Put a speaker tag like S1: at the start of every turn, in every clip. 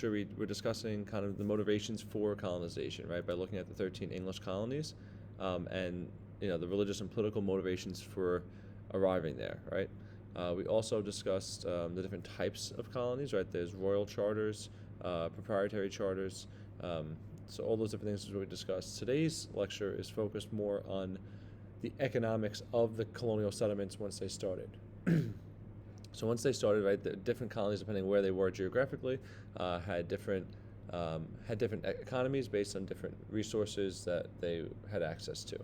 S1: Sure, we're discussing kind of the motivations for colonization, right? By looking at the 13 English colonies, and the religious and political motivations for arriving there, right? We also discussed the different types of colonies, right? There's royal charters, proprietary charters, so all those different things is what we discussed. Today's lecture is focused more on the economics of the colonial settlements once they started. So once they started, right, the different colonies, depending where they were geographically, had different economies based on different resources that they had access to.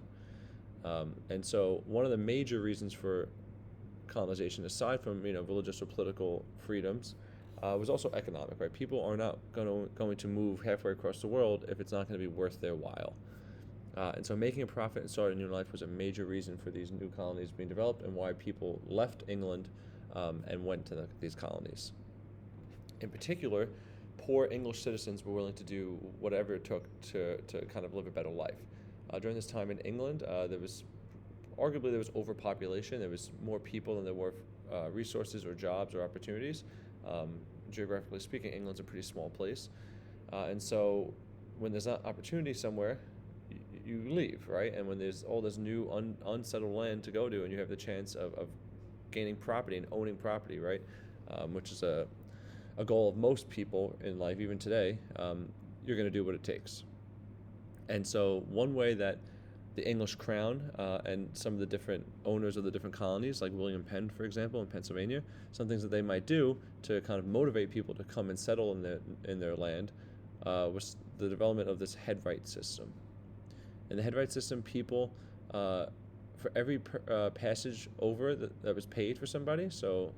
S1: And so one of the major reasons for colonization, aside from religious or political freedoms, was also economic. Right, people are not going to move halfway across the world if it's not going to be worth their while. And so making a profit and starting a new life was a major reason for these new colonies being developed and why people left England and went to these colonies. In particular, poor English citizens were willing to do whatever it took to kind of live a better life. During this time in England, there was overpopulation. There was more people than there were resources or jobs or opportunities. Geographically speaking, England's a pretty small place. And so when there's not opportunity somewhere, you leave, right? And when there's all this new unsettled land to go to, and you have the chance of gaining property and owning property, right? Which is a goal of most people in life, even today, you're going to do what it takes. And so one way that the English crown and some of the different owners of the different colonies, like William Penn, for example, in Pennsylvania, some things that they might do to kind of motivate people to come and settle in their land was the development of this head right system. In the head right system, people, for every passage over that was paid for somebody, so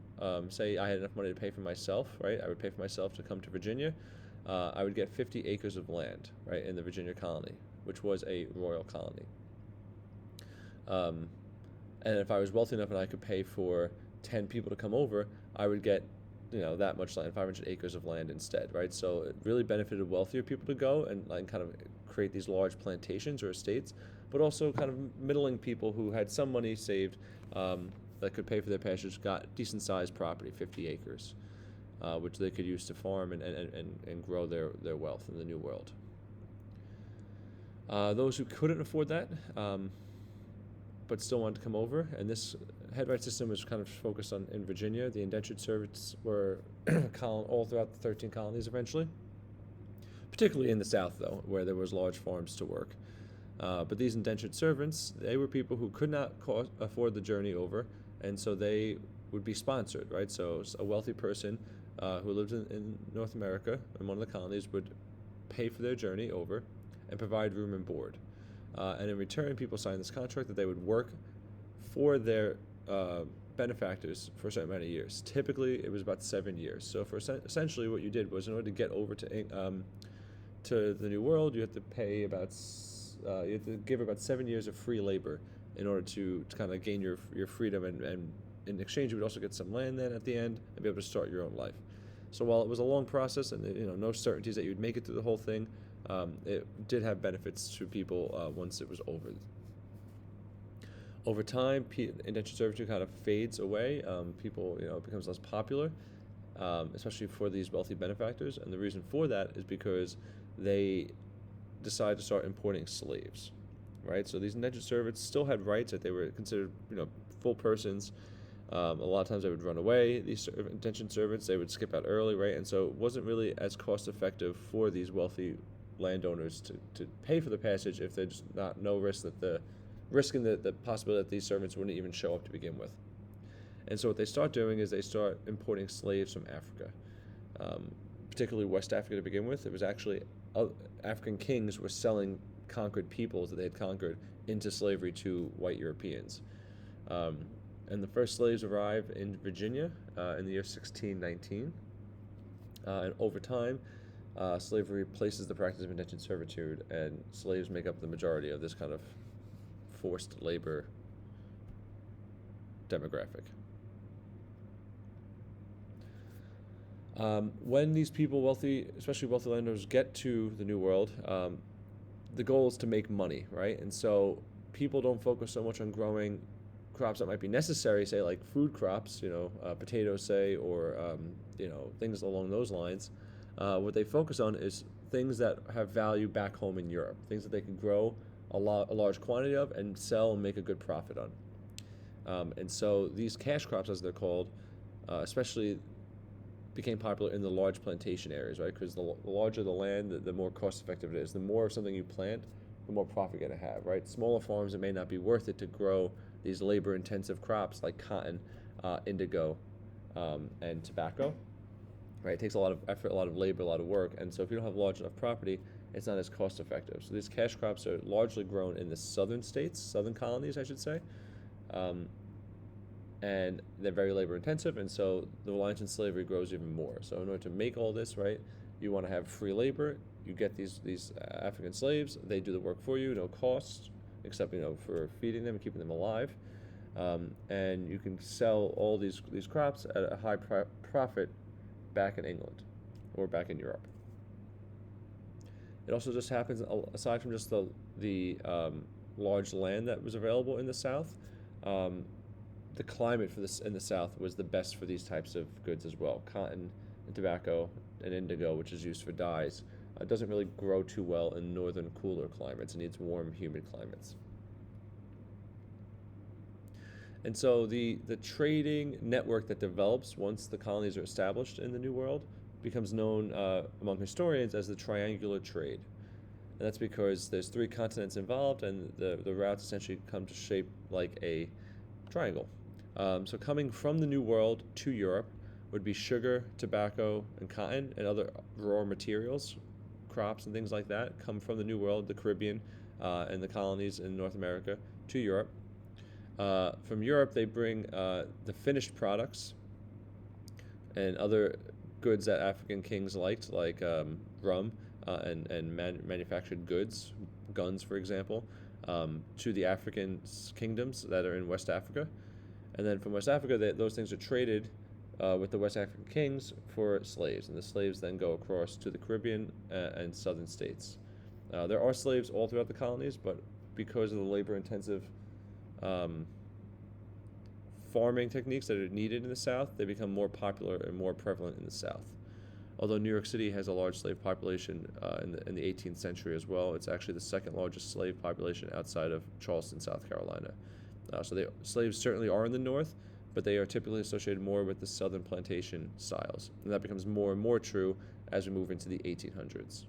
S1: say I had enough money to pay for myself, right? I would pay for myself to come to Virginia. I would get 50 acres of land, right, in the Virginia colony, which was a royal colony. And if I was wealthy enough and I could pay for 10 people to come over, I would get that much land, 500 acres of land instead, right? So it really benefited wealthier people to go and kind of create these large plantations or estates, but also kind of middling people who had some money saved that could pay for their passage got decent sized property, 50 acres, which they could use to farm and grow their wealth in the New World. Those who couldn't afford that, but still wanted to come over, and this head right system was kind of focused on in Virginia. The indentured servants were all throughout the 13 colonies eventually, particularly in the South, though, where there was large farms to work. But these indentured servants, they were people who could not afford the journey over, and so they would be sponsored, right? So a wealthy person who lived in North America in one of the colonies would pay for their journey over and provide room and board. And in return, people signed this contract that they would work for their benefactors for a certain amount of years. Typically, it was about 7 years. So for essentially what you did was, in order to get over to the New World, you had to pay you had to give about 7 years of free labor in order to kind of gain your freedom, and in exchange, you would also get some land then at the end and be able to start your own life. So while it was a long process and no certainties that you'd make it through the whole thing, it did have benefits to people once it was over. Over time, indentured servitude kind of fades away. People, it becomes less popular, especially for these wealthy benefactors. And the reason for that is because they decide to start importing slaves, right? So these indentured servants still had rights, that they were considered, full persons. A lot of times they would run away. These indentured servants, they would skip out early, right? And so it wasn't really as cost effective for these wealthy landowners to pay for the passage if there's no risk risking the possibility that these servants wouldn't even show up to begin with. And so what they start doing is they start importing slaves from Africa, particularly West Africa to begin with. It was actually African kings were selling conquered peoples that they had conquered into slavery to white Europeans. And the first slaves arrive in Virginia in the year 1619. And over time, slavery replaces the practice of indentured servitude, and slaves make up the majority of this kind of forced labor demographic. When these people, especially wealthy landowners, get to the New World, the goal is to make money, right? And so people don't focus so much on growing crops that might be necessary, say like food crops, potatoes, say, or things along those lines. what they focus on is things that have value back home in Europe, things that they can grow a large quantity of and sell and make a good profit on. And so these cash crops, as they're called, especially became popular in the large plantation areas, right? Because the larger the land, the more cost effective it is. The more of something you plant, the more profit you're going to have, right? Smaller farms, it may not be worth it to grow these labor intensive crops like cotton, indigo, and tobacco, right? It takes a lot of effort, a lot of labor, a lot of work. And so if you don't have large enough property, it's not as cost effective. So these cash crops are largely grown in the southern states, southern colonies, I should say. And they're very labor intensive, and so the reliance on slavery grows even more. So in order to make all this, right, you want to have free labor. You get these African slaves. They do the work for you, no cost, except for feeding them and keeping them alive. And you can sell all these crops at a high profit back in England or back in Europe. It also just happens, aside from just the large land that was available in the South, the climate for this in the South was the best for these types of goods as well. Cotton and tobacco and indigo, which is used for dyes, doesn't really grow too well in northern cooler climates. It needs warm, humid climates. And so the trading network that develops once the colonies are established in the New World becomes known among historians as the triangular trade. And that's because there's 3 continents involved, and the routes essentially come to shape like a triangle. So coming from the New World to Europe would be sugar, tobacco, and cotton, and other raw materials, crops and things like that come from the New World, the Caribbean, and the colonies in North America to Europe. From Europe, they bring the finished products and other goods that African kings liked, like rum and manufactured goods, guns, for example, to the African kingdoms that are in West Africa. And then from West Africa, those things are traded with the West African kings for slaves, and the slaves then go across to the Caribbean and southern states. There are slaves all throughout the colonies, but because of the labor-intensive farming techniques that are needed in the South, they become more popular and more prevalent in the South. Although New York City has a large slave population in the 18th century as well, it's actually the second largest slave population outside of Charleston, South Carolina. So slaves certainly are in the North, but they are typically associated more with the southern plantation styles. And that becomes more and more true as we move into the 1800s.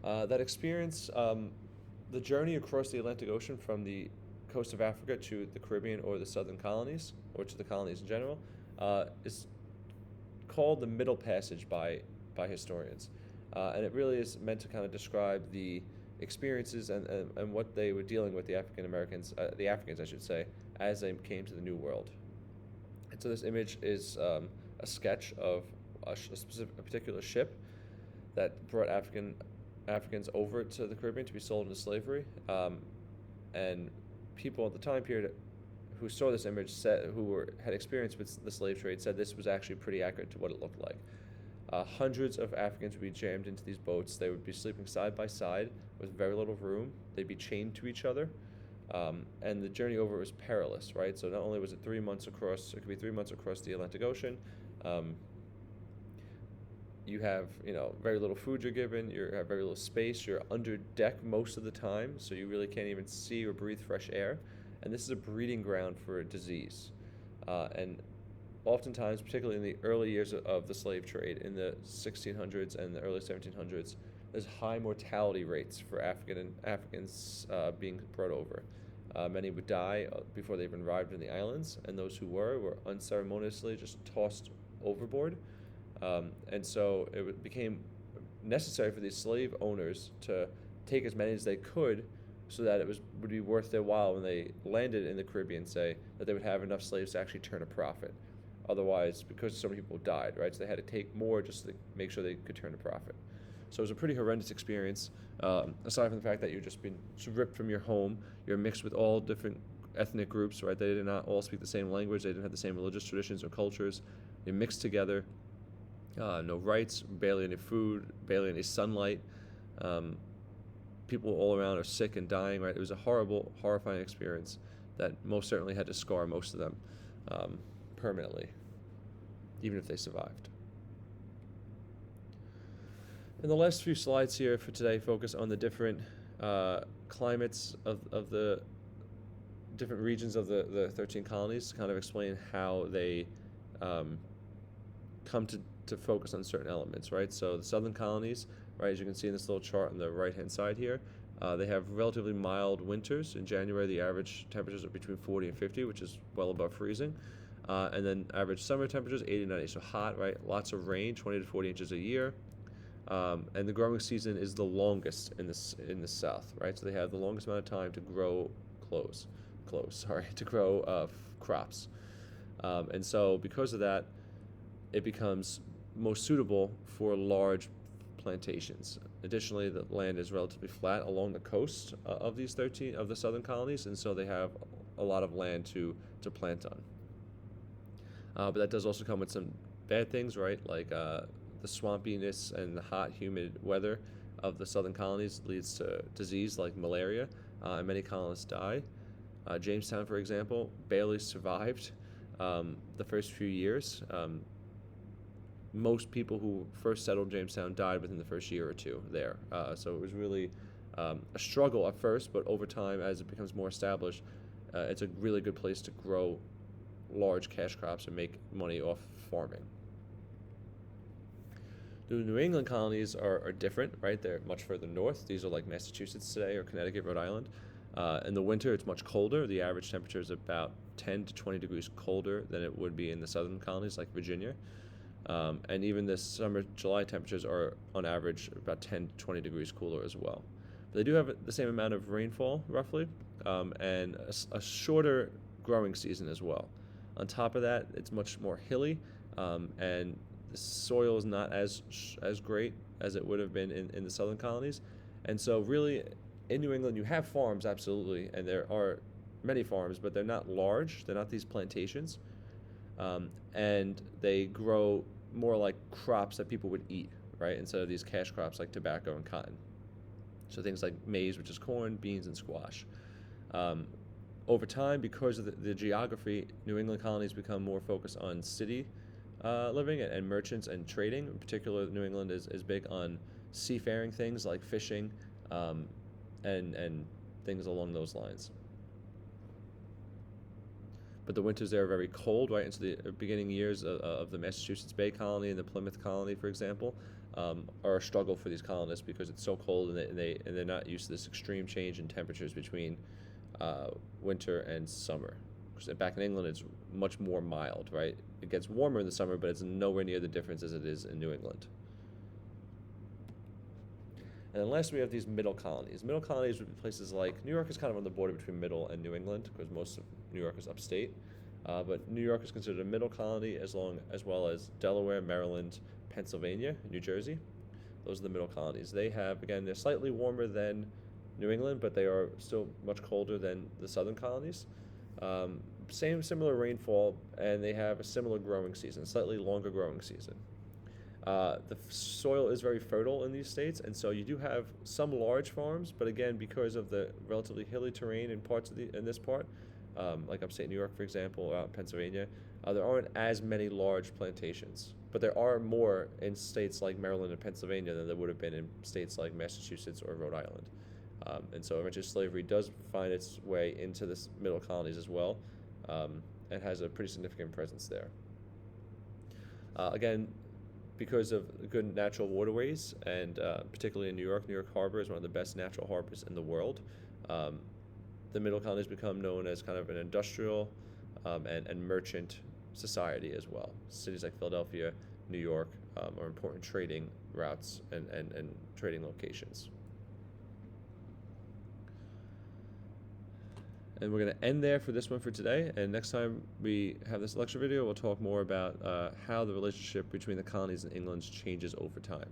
S1: That experience, the journey across the Atlantic Ocean from the coast of Africa to the Caribbean or the southern colonies, or to the colonies in general, is called the Middle Passage by historians. And it really is meant to kind of describe the experiences and what they were dealing with, the Africans, I should say, as they came to the New World. And so this image is a sketch of a particular ship that brought Africans over to the Caribbean to be sold into slavery. And people at the time period who saw this image had experience with the slave trade said this was actually pretty accurate to what it looked like. Hundreds of Africans would be jammed into these boats. They would be sleeping side by side with very little room. They'd be chained to each other. And the journey over was perilous, right? So not only was it 3 months across, it could be 3 months across the Atlantic Ocean. You have, very little food you're given. You have very little space. You're under deck most of the time, so you really can't even see or breathe fresh air. And this is a breeding ground for disease. And oftentimes, particularly in the early years of the slave trade, in the 1600s and the early 1700s, there's high mortality rates for Africans being brought over. Many would die before they even arrived in the islands, and those who were unceremoniously just tossed overboard. And so it became necessary for these slave owners to take as many as they could so that it would be worth their while when they landed in the Caribbean, say, that they would have enough slaves to actually turn a profit. Otherwise, because so many people died, right, so they had to take more just to make sure they could turn a profit. So it was a pretty horrendous experience, aside from the fact that you've just been ripped from your home. You're mixed with all different ethnic groups, right? They did not all speak the same language. They didn't have the same religious traditions or cultures. You're mixed together. No rights, barely any food, barely any sunlight. People all around are sick and dying, right? It was a horrible, horrifying experience that most certainly had to scar most of them permanently, even if they survived. And the last few slides here for today focus on the different climates of the different regions of the 13 colonies to kind of explain how they come to focus on certain elements, right? So the southern colonies, right, as you can see in this little chart on the right-hand side here, they have relatively mild winters. In January, the average temperatures are between 40 and 50, which is well above freezing. And then average summer temperatures, 80 to 90, so hot, right? Lots of rain, 20 to 40 inches a year. And the growing season is the longest in the south, right? So they have the longest amount of time to grow crops. And so because of that, it becomes most suitable for large plantations. Additionally, the land is relatively flat along the coast of these 13 of the southern colonies, and so they have a lot of land to plant on. But that does also come with some bad things, right? Like the swampiness and the hot, humid weather of the southern colonies leads to disease like malaria, and many colonists die. Jamestown, for example, barely survived the first few years. Most people who first settled Jamestown died within the first year or two there. So it was really a struggle at first, but over time, as it becomes more established, it's a really good place to grow large cash crops and make money off farming. The New England colonies are different, right? They're much further north. These are like Massachusetts today or Connecticut, Rhode Island. In the winter, it's much colder. The average temperature is about 10 to 20 degrees colder than it would be in the southern colonies like Virginia. And even the summer, July temperatures are on average about 10 to 20 degrees cooler as well. But they do have the same amount of rainfall, roughly, and a shorter growing season as well. On top of that, it's much more hilly, and the soil is not as great as it would have been in the southern colonies. And so really, in New England, you have farms, absolutely, and there are many farms, but they're not large. They're not these plantations. And they grow more like crops that people would eat, right, instead of these cash crops like tobacco and cotton. So things like maize, which is corn, beans, and squash. Over time, because of the geography, New England colonies become more focused on city living and merchants and trading. In particular, New England is big on seafaring things like fishing and things along those lines. But the winters there are very cold, right? And so the beginning years of the Massachusetts Bay Colony and the Plymouth Colony, for example, are a struggle for these colonists because it's so cold and they're not used to this extreme change in temperatures between winter and summer. Because back in England, it's much more mild, right? It gets warmer in the summer, but it's nowhere near the difference as it is in New England. And then last we have these middle colonies. Middle colonies would be places like New York is kind of on the border between middle and New England because most of New York is upstate. But New York is considered a middle colony as well as Delaware, Maryland, Pennsylvania, New Jersey. Those are the middle colonies. They have, again, they're slightly warmer than New England, but they are still much colder than the southern colonies. Similar rainfall, and they have a similar growing season, slightly longer growing season. The soil is very fertile in these states, and so you do have some large farms, but again, because of the relatively hilly terrain in parts of in this part, like upstate New York, for example, out in Pennsylvania, there aren't as many large plantations. But there are more in states like Maryland and Pennsylvania than there would have been in states like Massachusetts or Rhode Island. And so eventually slavery does find its way into the middle colonies as well, and has a pretty significant presence there. Again, because of good natural waterways, and particularly in New York Harbor is one of the best natural harbors in the world. The middle colonies become known as kind of an industrial and merchant society as well. Cities like Philadelphia, New York are important trading routes and trading locations. And we're going to end there for this one for today. And next time we have this lecture video, we'll talk more about how the relationship between the colonies and England changes over time.